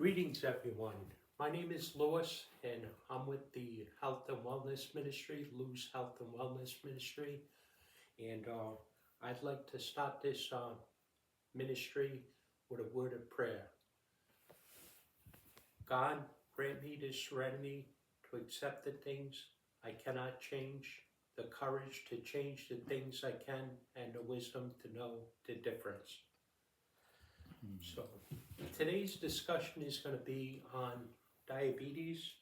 Greetings, everyone. My name is Louis, and I'm with the Health and Wellness Ministry, Lou's Health and Wellness Ministry. And I'd like to start this ministry with a word of prayer. God, grant me the serenity to accept the things I cannot change, the courage to change the things I can, and the wisdom to know the difference. So today's discussion is going to be on diabetes,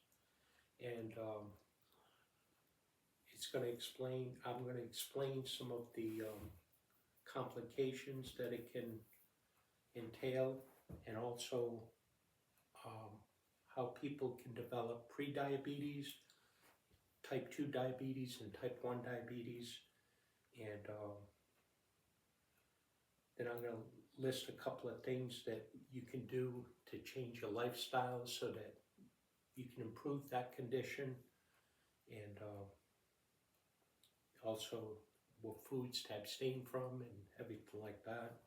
and I'm going to explain some of the complications that it can entail, and also how people can develop pre-diabetes, type 2 diabetes, and type 1 diabetes. And then I'm going to list a couple of things that you can do to change your lifestyle so that you can improve that condition, and also what foods to abstain from and everything like that.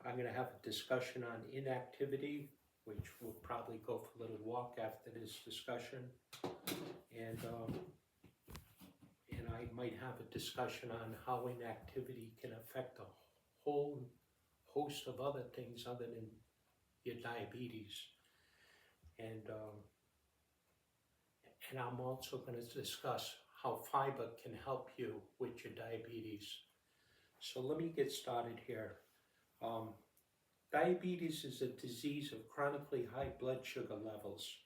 I'm going to have a discussion on inactivity, which we'll probably go for a little walk after this discussion, and I might have a discussion on how inactivity can affect a whole host of other things other than your diabetes. And I'm also going to discuss how fiber can help you with your diabetes. So let me get started here. Diabetes is a disease of chronically high blood sugar levels.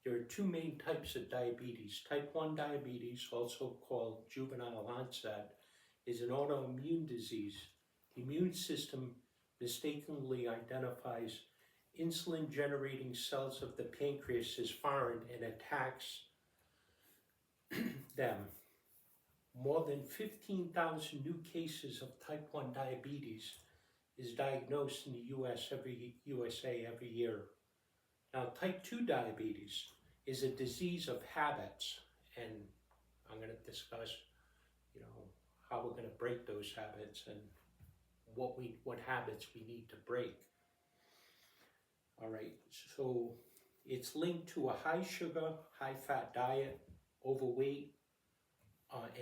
There are two main types of diabetes. Type 1 diabetes, also called juvenile onset, is an autoimmune disease. The immune system mistakenly identifies insulin-generating cells of the pancreas as foreign and attacks them. More than 15,000 new cases of type 1 diabetes is diagnosed in the USA every year. Now, type 2 diabetes is a disease of habits, and I'm going to discuss, how we're going to break those habits and what habits we need to break. All right, so it's linked to a high sugar, high fat diet, overweight,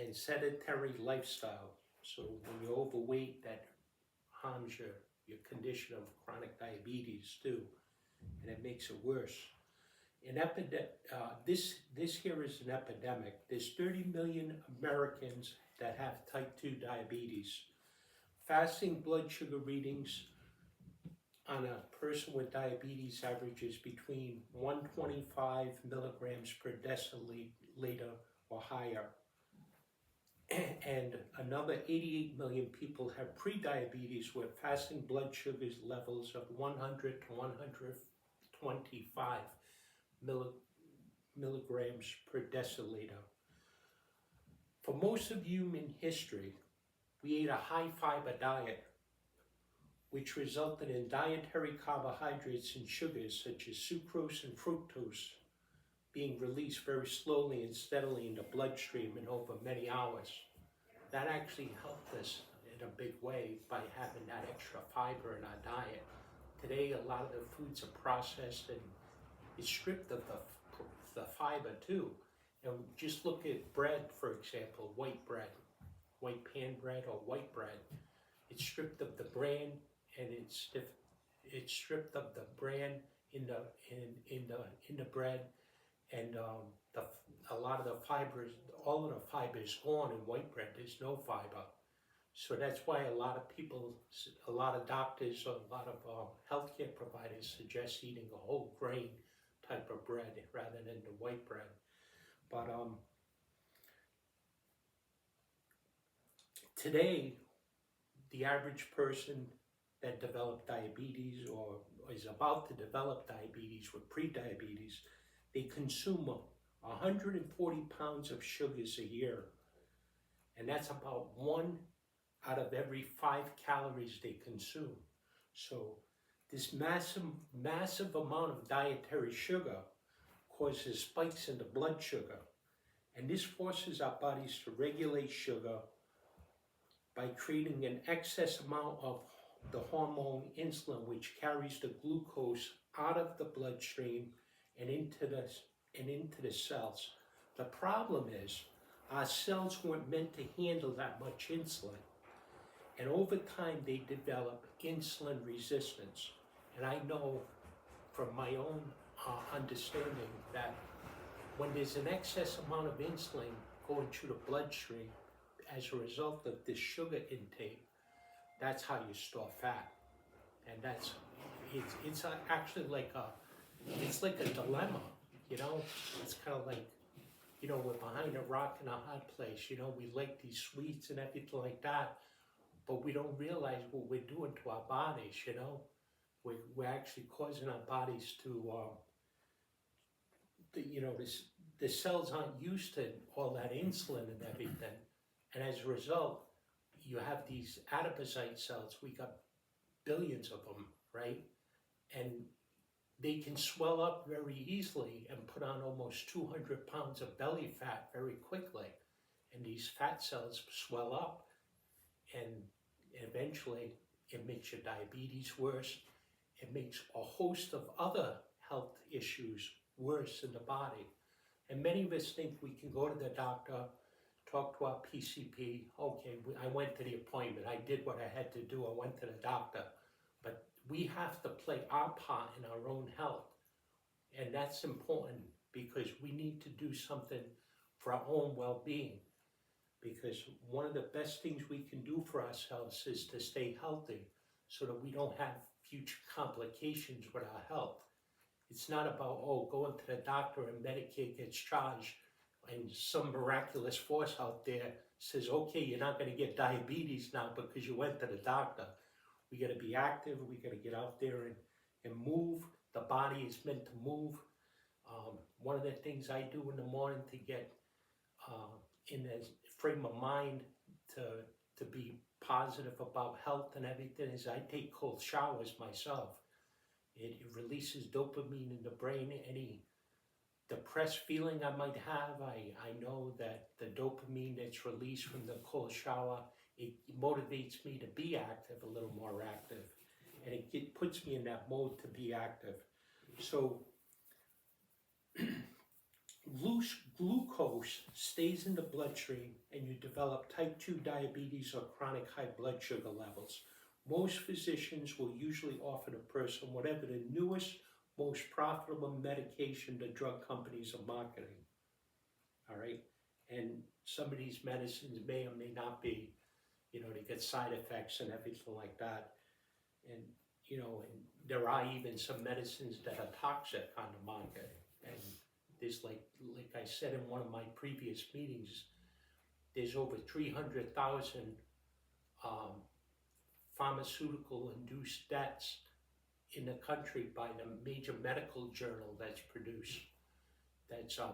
and sedentary lifestyle. So when you're overweight, that harms your condition of chronic diabetes too, and it makes it worse. This here is an epidemic. There's 30 million Americans that have type 2 diabetes. Fasting blood sugar readings on a person with diabetes averages between 125 milligrams per deciliter or higher. And another 88 million people have pre-diabetes with fasting blood sugar levels of 100 to 125 milligrams per deciliter. For most of human history, we ate a high fiber diet, which resulted in dietary carbohydrates and sugars such as sucrose and fructose being released very slowly and steadily in the bloodstream and over many hours. That actually helped us in a big way by having that extra fiber in our diet. Today, a lot of the foods are processed and it's stripped of the fiber too. And just look at bread, for example, white bread, white pan bread or white bread. It's stripped of the bran, and it's stripped of the bran in the bread, and a lot of the fibers, all of the fiber is gone in white bread. There's no fiber, so that's why a lot of people, a lot of doctors, or a lot of healthcare providers suggest eating a whole grain type of bread rather than the white bread. But today, the average person that developed diabetes or is about to develop diabetes with pre-diabetes, they consume 140 pounds of sugars a year. And that's about 1 out of every 5 calories they consume. So this massive amount of dietary sugar causes spikes in the blood sugar. And this forces our bodies to regulate sugar by creating an excess amount of the hormone insulin, which carries the glucose out of the bloodstream and into the cells. The problem is our cells weren't meant to handle that much insulin, and over time they develop insulin resistance. And I know from my own understanding that when there's an excess amount of insulin going through the bloodstream as a result of this sugar intake, that's how you store fat. And it's actually like a dilemma, you know. It's kind of like, you know, we're behind a rock and a hard place. You know, we like these sweets and everything like that, but we don't realize what we're doing to our bodies. You know, we're actually causing our bodies to, the cells aren't used to all that insulin and everything, and as a result, you have these adipocyte cells. We got billions of them, right? And they can swell up very easily and put on almost 200 pounds of belly fat very quickly. And these fat cells swell up, and eventually it makes your diabetes worse. It makes a host of other health issues worse in the body. And many of us think we can go to the doctor, talk to our PCP. Okay, I went to the appointment. I did what I had to do. I went to the doctor. But we have to play our part in our own health. And that's important because we need to do something for our own well-being. Because one of the best things we can do for ourselves is to stay healthy so that we don't have future complications with our health. It's not about, going to the doctor and Medicare gets charged and some miraculous force out there says, okay, you're not going to get diabetes now because you went to the doctor. We got to be active. We got to get out there and move. The body is meant to move. One of the things I do in the morning to get in a frame of mind to be positive about health and everything is I take cold showers myself. It releases dopamine in the brain. Any depressed feeling I might have, I know that the dopamine that's released from the cold shower, it motivates me to be active, a little more active. And it puts me in that mode to be active. So loose glucose stays in the bloodstream and you develop type 2 diabetes or chronic high blood sugar levels. Most physicians will usually offer the person whatever the newest, most profitable medication the drug companies are marketing. All right? And some of these medicines may or may not be, they get side effects and everything like that. And, and there are even some medicines that are toxic on the market. And there's like I said in one of my previous meetings, there's over 300,000 pharmaceutical-induced deaths in the country by the major medical journal that's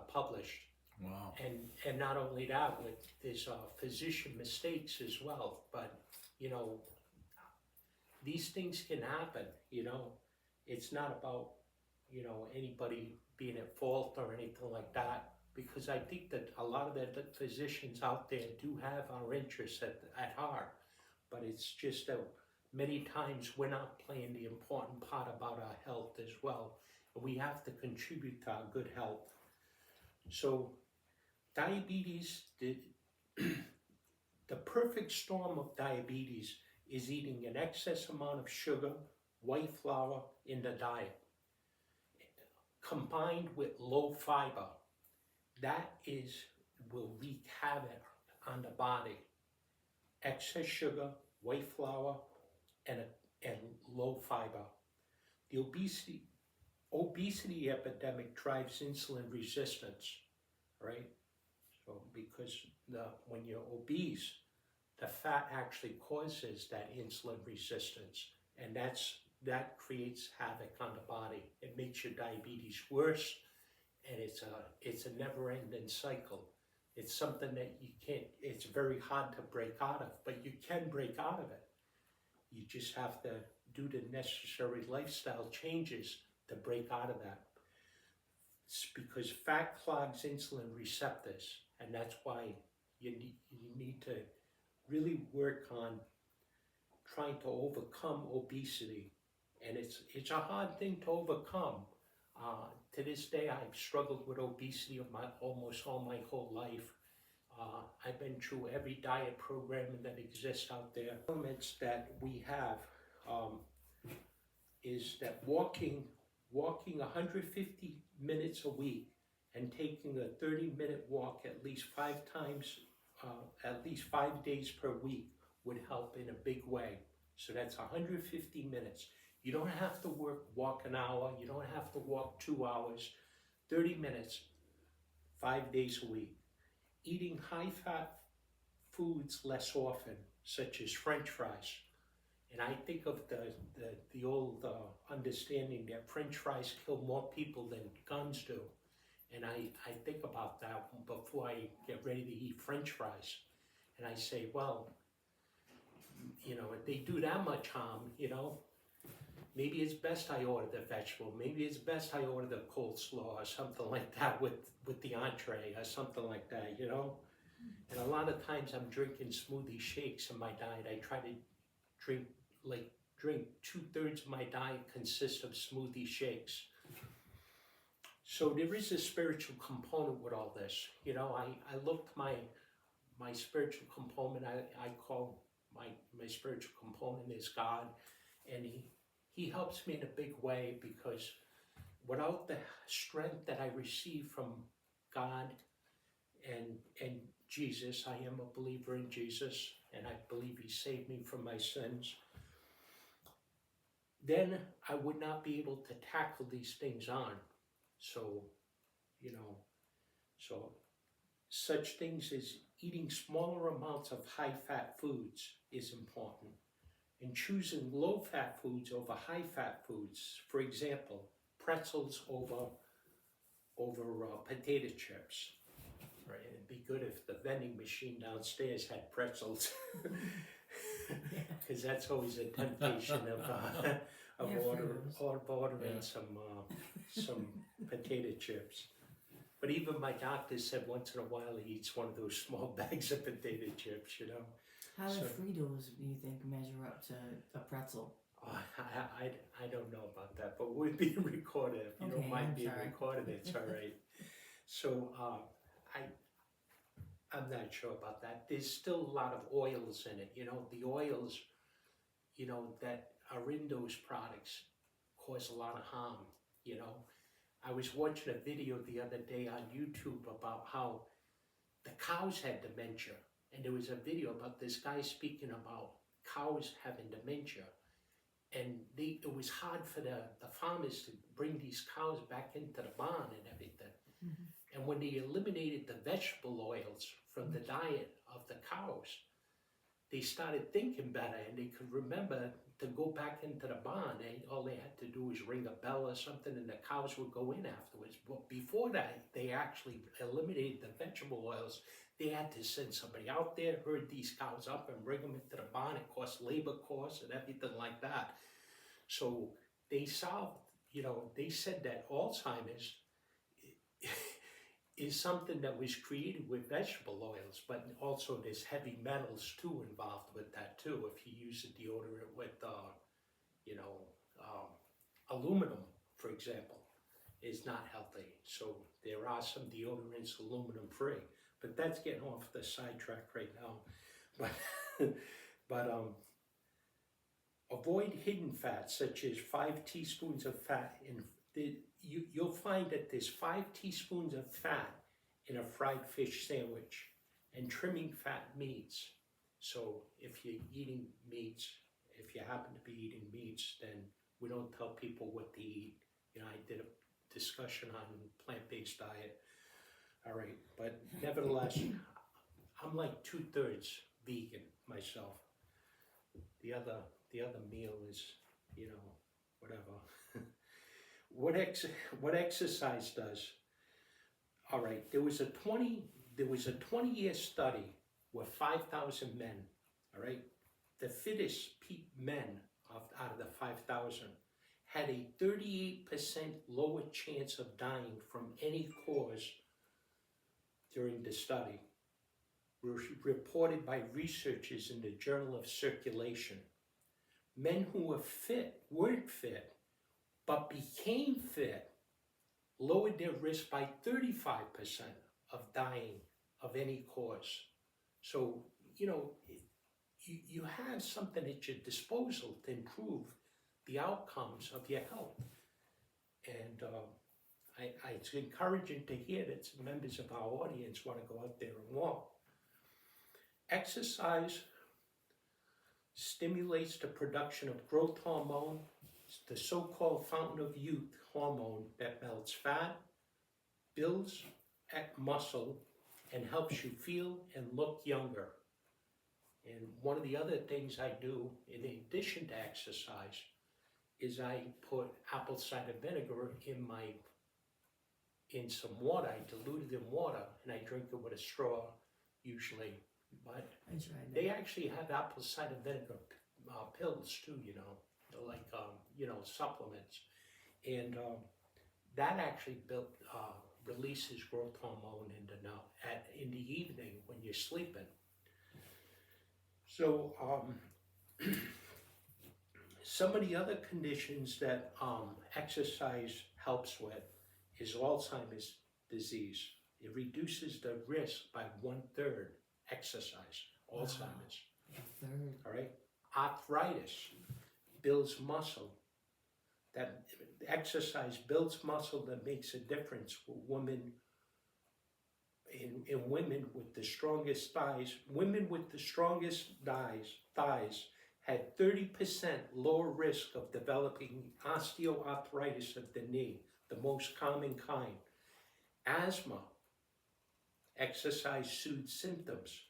published. Wow. And not only that, there's physician mistakes as well. But, these things can happen, It's not about, anybody being at fault or anything like that. Because I think that a lot of the physicians out there do have our interests at heart. But it's just that many times we're not playing the important part about our health as well. And we have to contribute to our good health. So diabetes, the perfect storm of diabetes is eating an excess amount of sugar, white flour in the diet, combined with low fiber. That will wreak havoc on the body. Excess sugar, white flour, and low fiber. The obesity epidemic drives insulin resistance, right? So because when you're obese, the fat actually causes that insulin resistance, and that creates havoc on the body. It makes your diabetes worse, and it's a never-ending cycle. It's something that it's very hard to break out of, but you can break out of it. You just have to do the necessary lifestyle changes to break out of that. It's because fat clogs insulin receptors, and that's why you need to really work on trying to overcome obesity. And it's a hard thing to overcome. To this day, I've struggled with obesity of almost all my whole life. I've been through every diet program that exists out there. Elements that we have is that walking 150 minutes a week and taking a 30-minute walk at least 5 days per week would help in a big way. So that's 150 minutes. You don't have to walk an hour. You don't have to walk 2 hours. 30 minutes, 5 days a week. Eating high-fat foods less often, such as French fries. And I think of the old understanding that French fries kill more people than guns do. And I think about that before I get ready to eat French fries. And I say, well, you know, if they do that much harm, you know, maybe it's best I order the vegetable. Maybe it's best I order the coleslaw or something like that with the entree or something like that, you know. And a lot of times I'm drinking smoothie shakes in my diet. I try to drink 2/3 of my diet consists of smoothie shakes. So there is a spiritual component with all this. You know, I looked my spiritual component, I call my spiritual component is God, and he helps me in a big way, because without the strength that I receive from God and Jesus, I am a believer in Jesus, and I believe he saved me from my sins, then I would not be able to tackle these things on. So, you know, so such things as eating smaller amounts of high-fat foods is important, and choosing low-fat foods over high-fat foods. For example, pretzels over potato chips. Right? It'd be good if the vending machine downstairs had pretzels, because that's always a temptation of ordering some potato chips. But even my doctor said once in a while he eats one of those small bags of potato chips, you know. How do Fritos, do you think, measure up to a pretzel? I don't know about that, but we're being recorded. If you don't mind being recorded, it's all right. So I'm not sure about that. There's still a lot of oils in it. You know, the oils, you know, that are in those products cause a lot of harm, you know. I was watching a video the other day on YouTube about how the cows had dementia. And there was a video about this guy speaking about cows having dementia. And it was hard for the farmers to bring these cows back into the barn and everything. Mm-hmm. And when they eliminated the vegetable oils from the diet of the cows, they started thinking better, and they could remember to go back into the barn. All they had to do was ring a bell or something, and the cows would go in afterwards. But before that, they actually eliminated the vegetable oils. They had to send somebody out there, herd these cows up, and bring them into the barn. It cost labor costs and everything like that. So they solved, you know, they said that Alzheimer's is something that was created with vegetable oils, but also there's heavy metals too involved with that too. If you use a deodorant with, aluminum, for example, is not healthy. So there are some deodorants aluminum free, but that's getting off the sidetrack right now. But avoid hidden fats, such as 5 teaspoons of fat you'll find that there's 5 teaspoons of fat in a fried fish sandwich, and trimming fat meats. So if you're eating meats, if you happen to be eating meats, then we don't tell people what to eat. You know, I did a discussion on plant-based diet. All right, but nevertheless, I'm like 2/3 vegan myself. The other meal is, you know, whatever. What exercise does? All right, there was a 20-year study with 5,000 men. All right, the fittest men out of the 5,000 had a 38% lower chance of dying from any cause during the study. were reported by researchers in the Journal of Circulation. Men who weren't fit, but became fit, lowered their risk by 35% of dying of any cause. So, you have something at your disposal to improve the outcomes of your health. And it's encouraging to hear that some members of our audience want to go out there and walk. Exercise stimulates the production of growth hormone, the so-called fountain of youth hormone that melts fat, builds muscle, and helps you feel and look younger. And one of the other things I do in addition to exercise is I put apple cider vinegar in some water. I dilute it in water and I drink it with a straw usually. But I tried that. they actually have apple cider vinegar pills too, they're like, supplements. And that actually releases growth hormone in the evening when you're sleeping. So some of the other conditions that exercise helps with is Alzheimer's disease. It reduces the risk by 1/3. Exercise, Alzheimer's. Wow. 1/3. All right. Arthritis builds muscle. That exercise builds muscle that makes a difference for women. In women with the strongest thighs, women with the strongest thighs had 30% lower risk of developing osteoarthritis of the knee, the most common kind. Asthma, exercise soothes symptoms.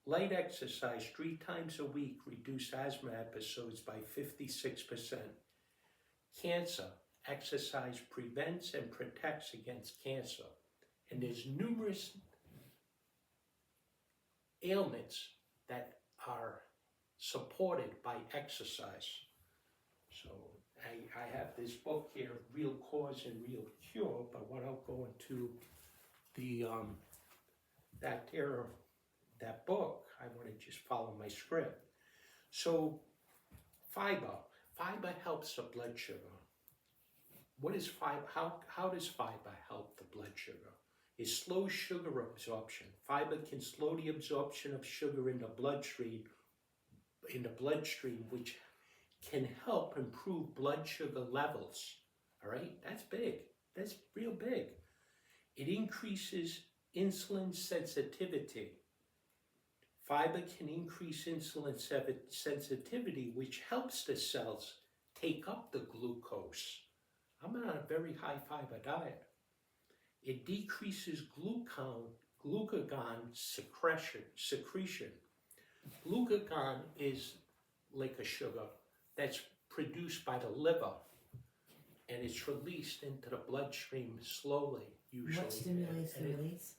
Light exercise 3 times a week reduced asthma episodes by 56%. Cancer, exercise prevents and protects against cancer. And there's numerous ailments that are supported by exercise. So I have this book here, Real Cause and Real Cure, but without going to the that book, I want to just follow my script. So fiber helps the blood sugar. What is fiber? How does fiber help the blood sugar? It slows sugar absorption. Fiber can slow the absorption of sugar in the bloodstream, which can help improve blood sugar levels. All right, that's big. That's real big. It increases insulin sensitivity. Fiber can increase insulin sensitivity, which helps the cells take up the glucose. I'm on a very high fiber diet. It decreases glucagon secretion. Glucagon is like a sugar that's produced by the liver, and it's released into the bloodstream slowly, usually. What stimulates the release?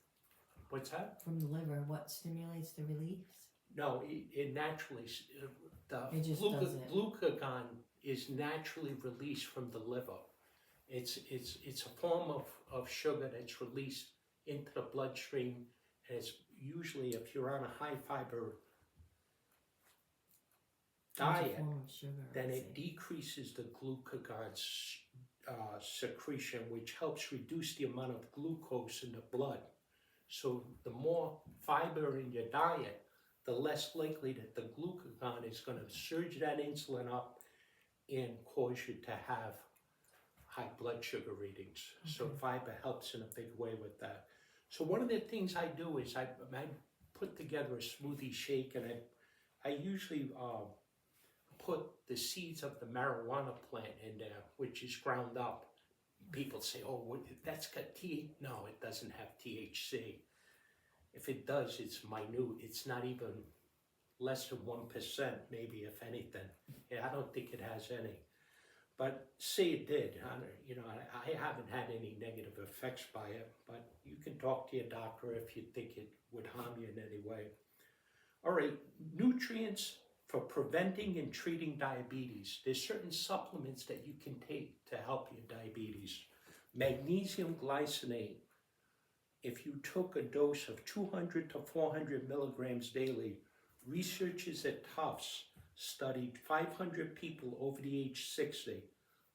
What's that? From the liver, what stimulates the release? No, it naturally, It just does it. glucagon is naturally released from the liver. It's a form of sugar that's released into the bloodstream, and it's usually, if you're on a high fiber diet, It's a form of sugar, then I it see. decreases the glucagon secretion, which helps reduce the amount of glucose in the blood. So the more fiber in your diet, the less likely that the glucagon is going to surge that insulin up and cause you to have high blood sugar readings. So Okay. fiber helps in a big way with that. So one of the things I do is I put together a smoothie shake, and I usually put the seeds of the marijuana plant in there, which is ground up. People say, oh, that's got THC. No, it doesn't have THC. If it does, it's minute. It's not even less than 1%, maybe, if anything. I don't think it has any. But say it did. I haven't had any negative effects by it, but you can talk to your doctor if you think it would harm you in any way. All right, nutrients for preventing and treating diabetes. There's certain supplements that you can take to help your diabetes. Magnesium glycinate if you took a dose of 200 to 400 milligrams daily, researchers at Tufts studied 500 people over the age 60.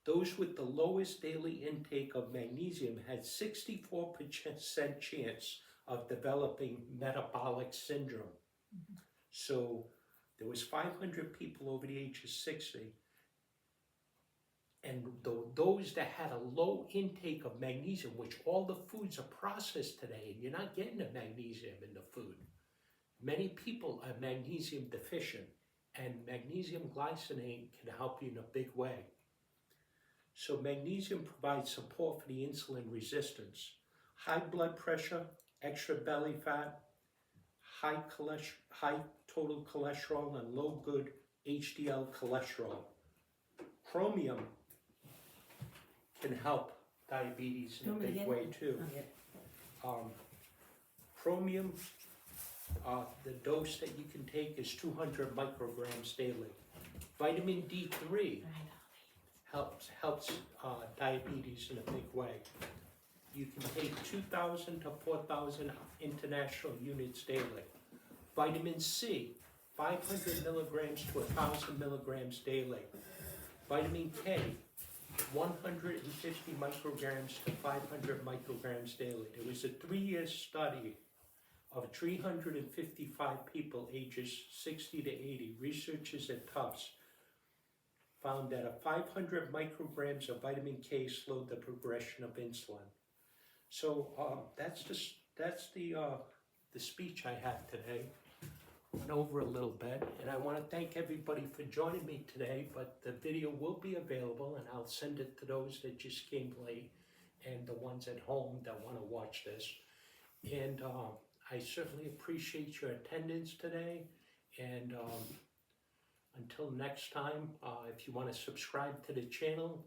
Those with the lowest daily intake of magnesium had 64% chance of developing metabolic syndrome. So there was 500 people over the age of 60, and those that had a low intake of magnesium, which all the foods are processed today, and you're not getting the magnesium in the food. Many people are magnesium deficient, and magnesium glycinate can help you in a big way. So magnesium provides support for the insulin resistance. High blood pressure, extra belly fat, high total cholesterol, and low good HDL cholesterol. Chromium can help diabetes in a big way too. Chromium, the dose that you can take is 200 micrograms daily. Vitamin D3 helps diabetes in a big way. You can take 2,000 to 4,000 international units daily. Vitamin C, 500 milligrams to 1,000 milligrams daily. Vitamin K, 150 micrograms to 500 micrograms daily. There was a 3-year study of 355 people ages 60 to 80. Researchers at Tufts found that 500 micrograms of vitamin K slowed the progression of insulin. So that's the speech I had today. Went over a little bit, and I want to thank everybody for joining me today, but the video will be available, and I'll send it to those that just came late and the ones at home that want to watch this. And I certainly appreciate your attendance today, and until next time, if you want to subscribe to the channel,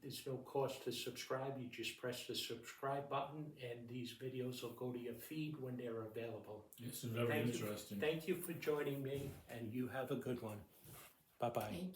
there's no cost to subscribe. You just press the subscribe button, and these videos will go to your feed when they're available. It's very interesting. Thank you for joining me, and you have a good one. Bye-bye. Thank you.